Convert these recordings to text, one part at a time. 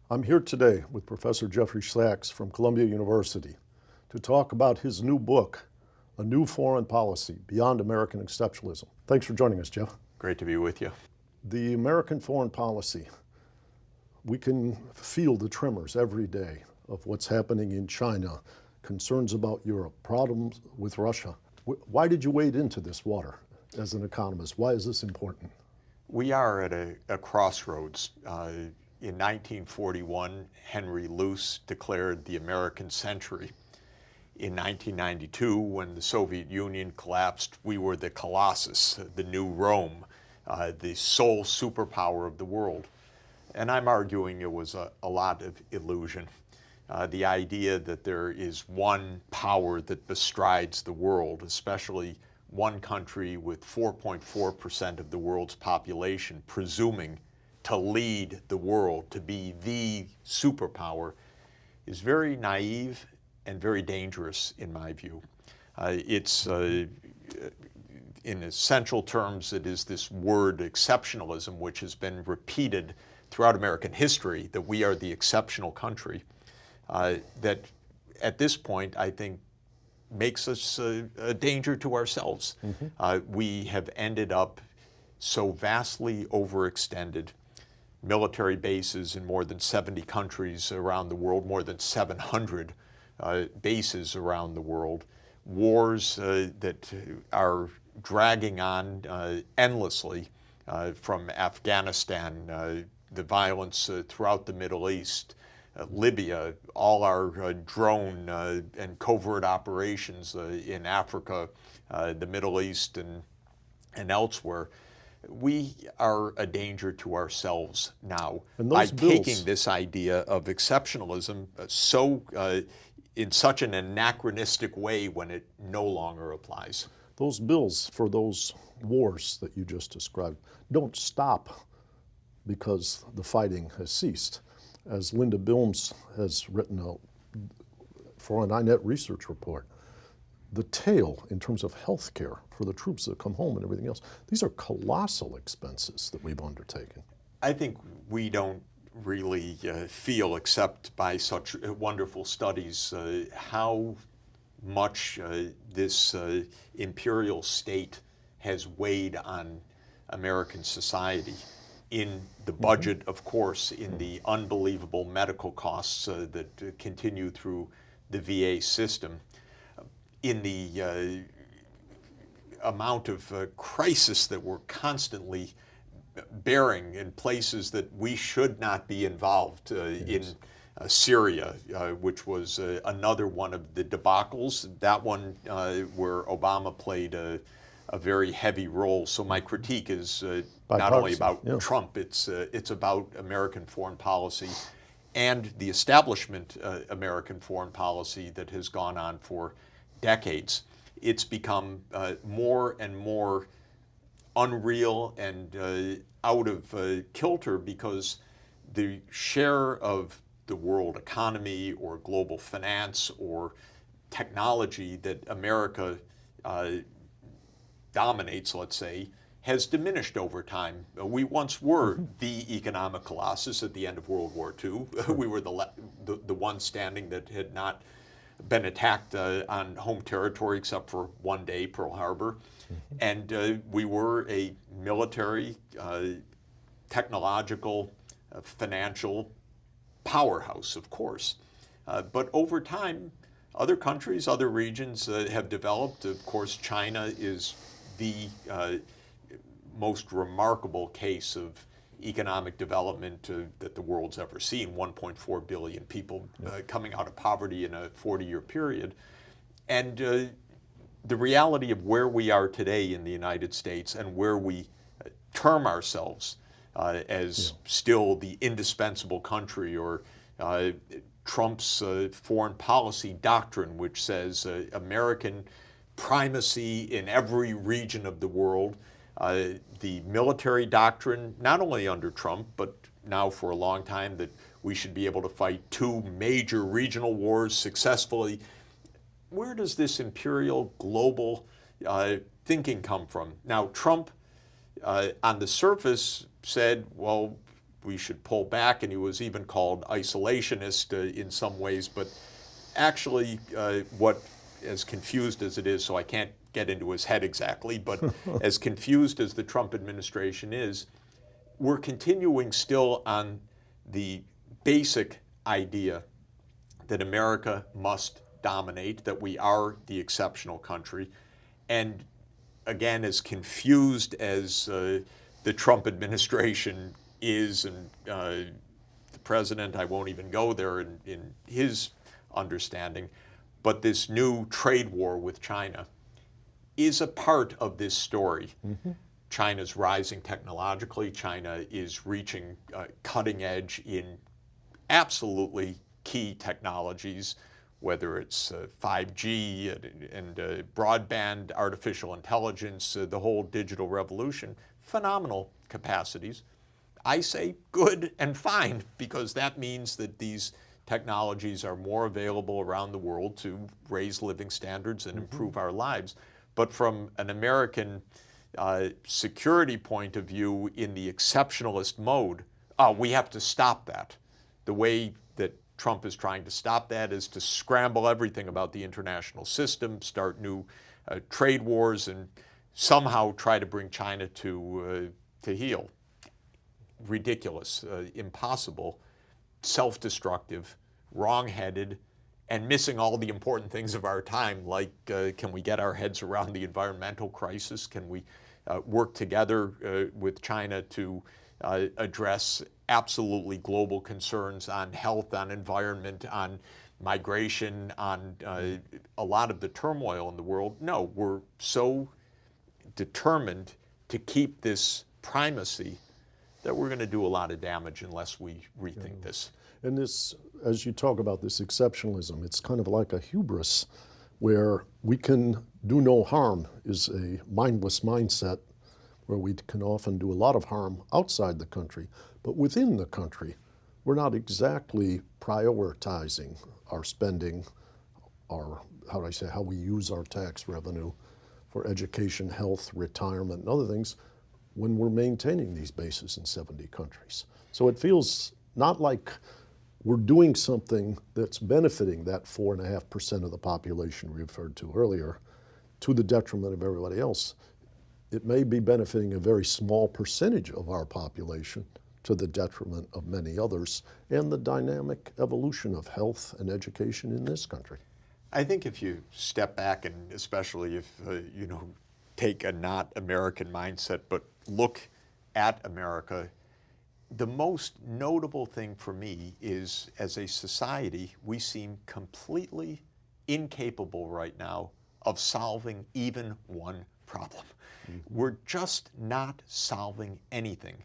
I'm here today with Professor Jeffrey Sachs from Columbia University to talk about his new book, A New Foreign Policy, Beyond American Exceptionalism. Thanks for joining us, Jeff. Great to be with you. The American foreign policy, we can feel the tremors every day of what's happening in China, concerns about Europe, problems with Russia. Why did you wade into this water as an economist? Why is this important? We are at a crossroads. In 1941, Henry Luce declared the American century. In 1992, when the Soviet Union collapsed, we were the Colossus, the new Rome, the sole superpower of the world. And I'm arguing it was a lot of illusion. The idea that there is one power that bestrides the world, especially one country with 4.4% of the world's population, presuming to lead the world, to be the superpower, is very naive and very dangerous in my view. It's, in essential terms, it is this word exceptionalism, which has been repeated throughout American history, that we are the exceptional country, that at this point, I think, makes us a danger to ourselves. We have ended up so vastly overextended, military bases in more than 70 countries around the world, more than 700 bases around the world, wars that are dragging on endlessly from Afghanistan, the violence throughout the Middle East, Libya, all our drone and covert operations in Africa, the Middle East, and elsewhere. We are a danger to ourselves now by taking this idea of exceptionalism in such an anachronistic way when it no longer applies. Those bills for those wars that you just described don't stop because the fighting has ceased. As Linda Bilmes has written for an INET research report, the tail in terms of health care for the troops that come home and everything else, these are colossal expenses that we've undertaken. I think we don't really feel, except by such wonderful studies, how much this imperial state has weighed on American society. In the budget, of course, in the unbelievable medical costs that continue through the VA system, in the amount of crisis that we're constantly bearing in places that we should not be involved in Syria, which was another one of the debacles, that one where Obama played a very heavy role. So my critique is not only about Trump, it's about American foreign policy and the establishment American foreign policy that has gone on for decades. It's become more and more unreal and out of kilter because the share of the world economy or global finance or technology that America dominates, let's say, has diminished over time. We once were the economic colossus at the end of World War II. We were the one standing that had not been attacked on home territory except for one day, Pearl Harbor. And we were a military, technological, financial powerhouse, of course. But over time, other countries, other regions have developed. Of course, China is the most remarkable case of economic development that the world's ever seen. 1.4 billion people coming out of poverty in a 40-year period. And the reality of where we are today in the United States and where we term ourselves as still the indispensable country, or Trump's foreign policy doctrine, which says American primacy in every region of the world, the military doctrine, not only under Trump, but now for a long time, that we should be able to fight two major regional wars successfully. Where does this imperial global thinking come from? Now, Trump, on the surface, said, well, we should pull back, and he was even called isolationist in some ways. But actually, what, as confused as it is, so I can't get into his head exactly, but as confused as the Trump administration is, we're continuing still on the basic idea that America must dominate, that we are the exceptional country. And again, as confused as the Trump administration is, and the president, I won't even go there in his understanding, but this new trade war with China is a part of this story. Mm-hmm. China's rising technologically. China is reaching cutting edge in absolutely key technologies, whether it's 5G and broadband, artificial intelligence, the whole digital revolution. Phenomenal capacities. I say good and fine, because that means that these technologies are more available around the world to raise living standards and improve our lives. But from an American security point of view, in the exceptionalist mode, we have to stop that. The way that Trump is trying to stop that is to scramble everything about the international system, start new trade wars, and somehow try to bring China to heel. Ridiculous, impossible, self-destructive, wrong-headed, and missing all the important things of our time, like can we get our heads around the environmental crisis? Can we work together with China to address absolutely global concerns on health, on environment, on migration, on a lot of the turmoil in the world? No, we're so determined to keep this primacy that we're going to do a lot of damage unless we rethink this. And this, as you talk about this exceptionalism, it's kind of like a hubris where we can do no harm is a mindless mindset where we can often do a lot of harm outside the country. But within the country, we're not exactly prioritizing our spending, our, how we use our tax revenue for education, health, retirement, and other things when we're maintaining these bases in 70 countries. So it feels not like we're doing something that's benefiting that 4.5% of the population we referred to earlier to the detriment of everybody else. It may be benefiting a very small percentage of our population to the detriment of many others, and the dynamic evolution of health and education in this country. I think if you step back, and especially if take a not American mindset, but look at America, the most notable thing for me is, as a society, we seem completely incapable right now of solving even one problem. Mm-hmm. We're just not solving anything.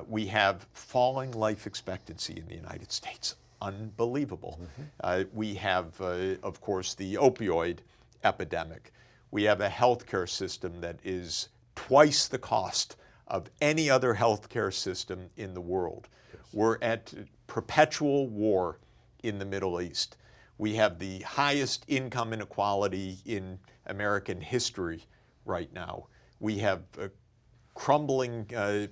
We have falling life expectancy in the United States. Unbelievable. Mm-hmm. We have, of course, the opioid epidemic. We have a healthcare system that is twice the cost of any other healthcare system in the world. Yes. We're at perpetual war in the Middle East. We have the highest income inequality in American history right now. We have crumbling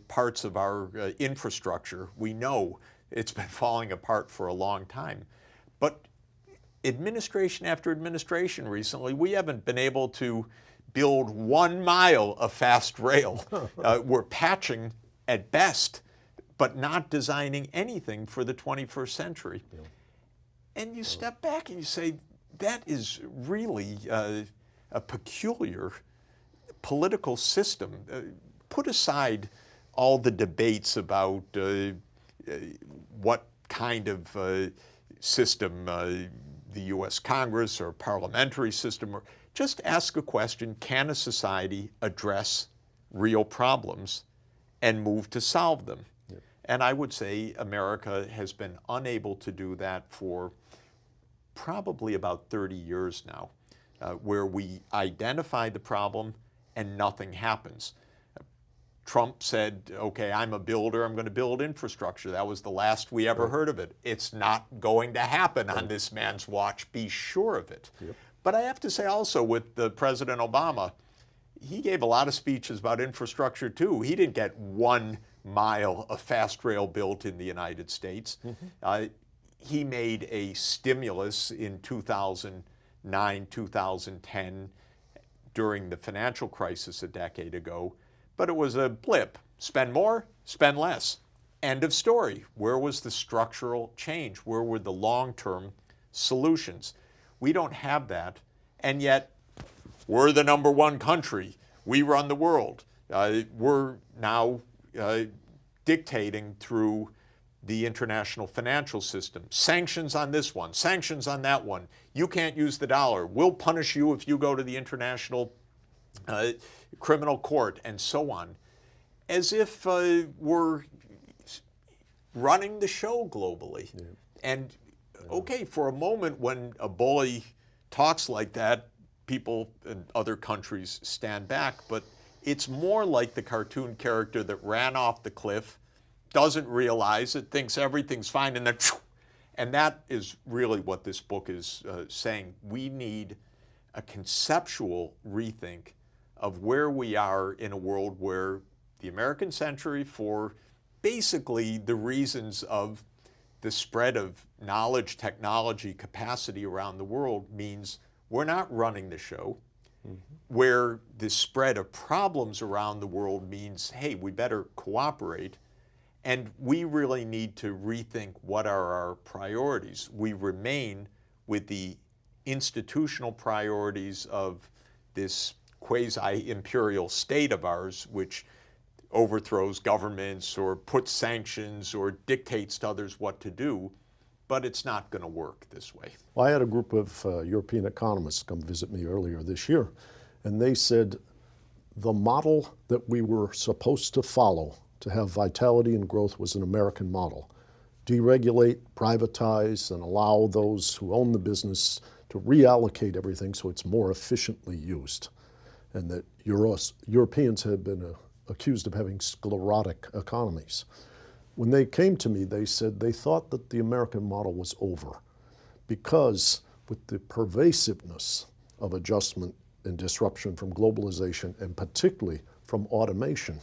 parts of our infrastructure. We know it's been falling apart for a long time. But administration after administration recently, we haven't been able to build 1 mile of fast rail. We're patching at best, but not designing anything for the 21st century. Yeah. And you step back and you say, that is really a peculiar political system. Put aside all the debates about what kind of system the U.S. Congress or parliamentary system, or just ask a question: can a society address real problems and move to solve them? Yep. And I would say America has been unable to do that for probably about 30 years now, where we identify the problem and nothing happens. Trump said, okay, I'm a builder, I'm going to build infrastructure. That was the last we ever heard of it. It's not going to happen on this man's watch, be sure of it. Yep. But I have to say also, with President Obama, he gave a lot of speeches about infrastructure too. He didn't get $1 mile of fast rail built in the United States. He made a stimulus in 2009, 2010, during the financial crisis a decade ago, but it was a blip. Spend more, spend less. End of story. Where was the structural change? Where were the long-term solutions? We don't have that, and yet we're the #1 country. We run the world. We're now dictating through the international financial system. Sanctions on this one, sanctions on that one. You can't use the dollar. We'll punish you if you go to the international criminal court, and so on. As if we're running the show globally. Yeah. And okay, for a moment when a bully talks like that, people in other countries stand back, but it's more like the cartoon character that ran off the cliff, doesn't realize it, thinks everything's fine, and then, and that is really what this book is saying. We need a conceptual rethink of where we are in a world where the American century, for basically the reasons of the spread of knowledge, technology, capacity around the world, means we're not running the show. Where the spread of problems around the world means, hey, we better cooperate. And we really need to rethink what are our priorities. We remain with the institutional priorities of this quasi-imperial state of ours, which overthrows governments or puts sanctions or dictates to others what to do, but it's not going to work this way. Well, I had a group of European economists come visit me earlier this year, and they said the model that we were supposed to follow to have vitality and growth was an American model. Deregulate, privatize, and allow those who own the business to reallocate everything so it's more efficiently used. And that Europeans have been accused of having sclerotic economies. When they came to me, they said they thought that the American model was over because with the pervasiveness of adjustment and disruption from globalization, and particularly from automation,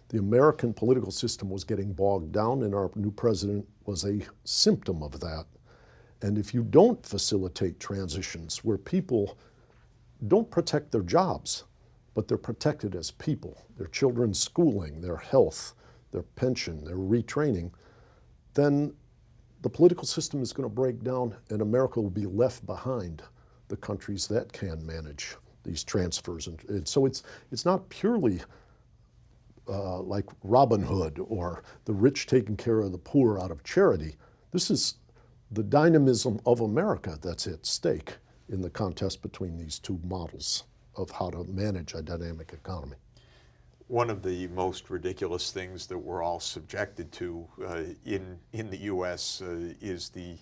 the American political system was getting bogged down, and our new president was a symptom of that. And if you don't facilitate transitions where people don't protect their jobs, but they're protected as people, their children's schooling, their health, their pension, their retraining, then the political system is going to break down, and America will be left behind the countries that can manage these transfers. And so it's not purely like Robin Hood or the rich taking care of the poor out of charity. This is the dynamism of America that's at stake in the contest between these two models of how to manage a dynamic economy. One of the most ridiculous things that we're all subjected to in the U.S. Is the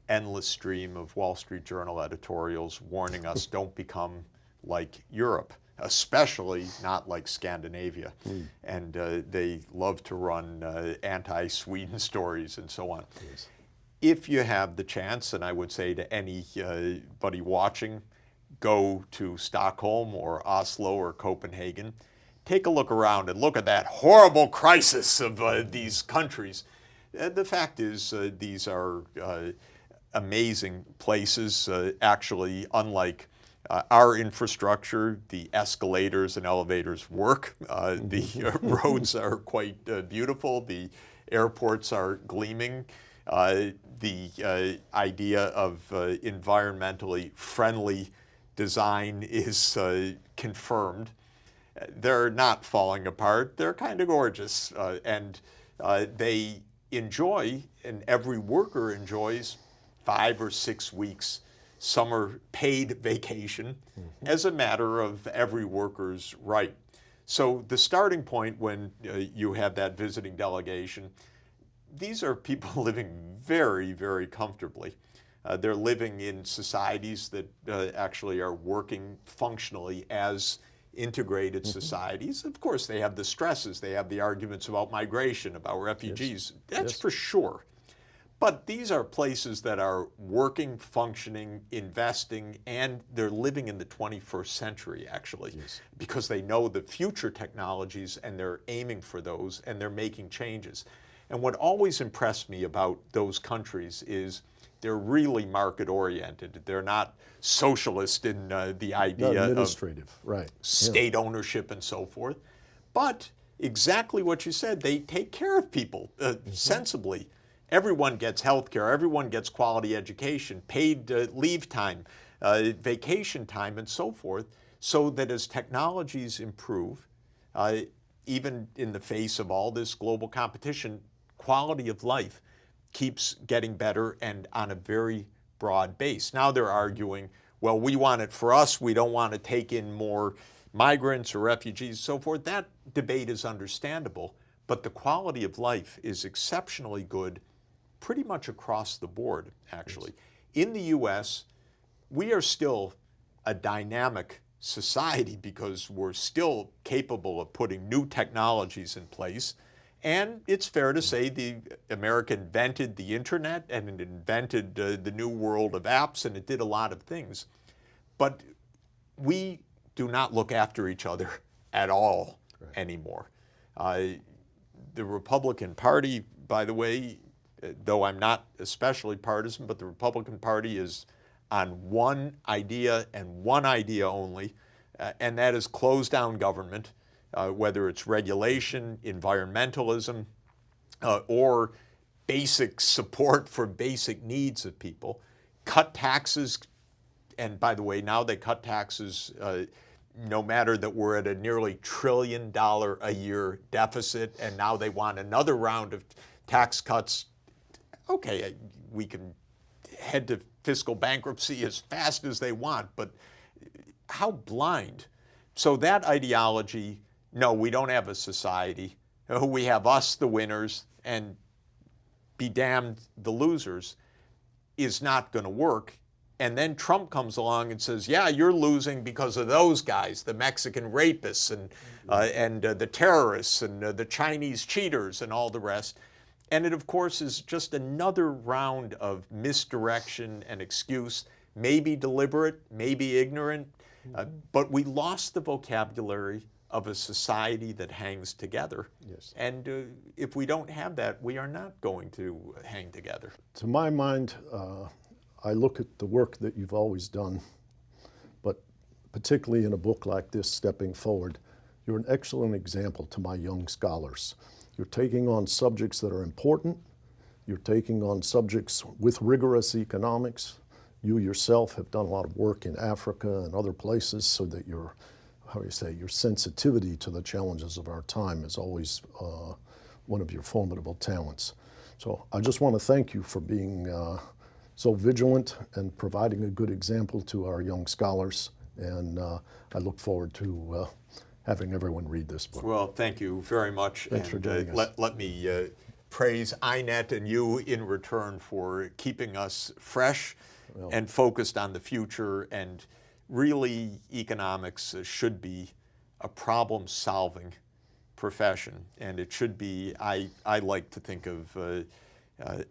endless stream of Wall Street Journal editorials warning us don't become like Europe, especially not like Scandinavia. And they love to run anti-Sweden stories and so on. Yes. If you have the chance, and I would say to anybody watching, go to Stockholm or Oslo or Copenhagen, take a look around and look at that horrible crisis of these countries. The fact is these are amazing places. Actually, unlike our infrastructure, the escalators and elevators work. The roads are quite beautiful. The airports are gleaming. The idea of environmentally friendly design is confirmed. They're not falling apart. They're kind of gorgeous. And they enjoy, and every worker enjoys, 5 or 6 weeks summer paid vacation as a matter of every worker's right. So the starting point when you have that visiting delegation, these are people living very, very comfortably. They're living in societies that actually are working functionally as integrated societies. Of course, they have the stresses. They have the arguments about migration, about refugees. Yes. That's Yes. for sure. But these are places that are working, functioning, investing, and they're living in the 21st century, actually, because they know the future technologies and they're aiming for those and they're making changes. And what always impressed me about those countries is they're really market-oriented. They're not socialist in the idea of administrative, right? state ownership and so forth. But exactly what you said, they take care of people sensibly. Everyone gets health care, everyone gets quality education, paid leave time, vacation time, and so forth, so that as technologies improve, even in the face of all this global competition, quality of life keeps getting better and on a very broad base. Now they're arguing, well, we want it for us, we don't want to take in more migrants or refugees, so forth. That debate is understandable, but the quality of life is exceptionally good pretty much across the board, actually. In the US, we are still a dynamic society because we're still capable of putting new technologies in place. And it's fair to say the America invented the internet and it invented the new world of apps and it did a lot of things. But we do not look after each other at all anymore. The Republican Party, by the way, though I'm not especially partisan, but the Republican Party is on one idea and one idea only, and that is close down government, whether it's regulation, environmentalism, or basic support for basic needs of people, cut taxes, and by the way, now they cut taxes no matter that we're at a nearly $1 trillion a year deficit, and now they want another round of tax cuts. Okay, we can head to fiscal bankruptcy as fast as they want, but how blind. So that ideology, no, we don't have a society. We have us, the winners, and be damned, the losers, is not going to work. And then Trump comes along and says, yeah, you're losing because of those guys, the Mexican rapists and the terrorists and the Chinese cheaters and all the rest. And it, of course, is just another round of misdirection and excuse, maybe deliberate, maybe ignorant, but we lost the vocabulary of a society that hangs together. Yes. And if we don't have that, we are not going to hang together. To my mind, I look at the work that you've always done, but particularly in a book like this, Stepping Forward, you're an excellent example to my young scholars. You're taking on subjects that are important. You're taking on subjects with rigorous economics. You yourself have done a lot of work in Africa and other places so that your, your sensitivity to the challenges of our time is always one of your formidable talents. So I just want to thank you for being so vigilant and providing a good example to our young scholars. And I look forward to having everyone read this book. Well, thank you very much. Thanks for joining us. Let me praise INET and you in return for keeping us fresh and focused on the future. And really, economics should be a problem-solving profession. And it should be, I like to think of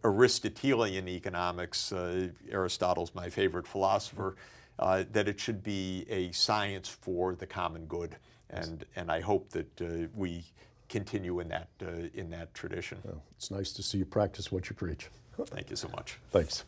Aristotelian economics, Aristotle's my favorite philosopher, that it should be a science for the common good. And I hope that we continue in that tradition. Well, it's nice to see you practice what you preach. Thank you so much. Thanks.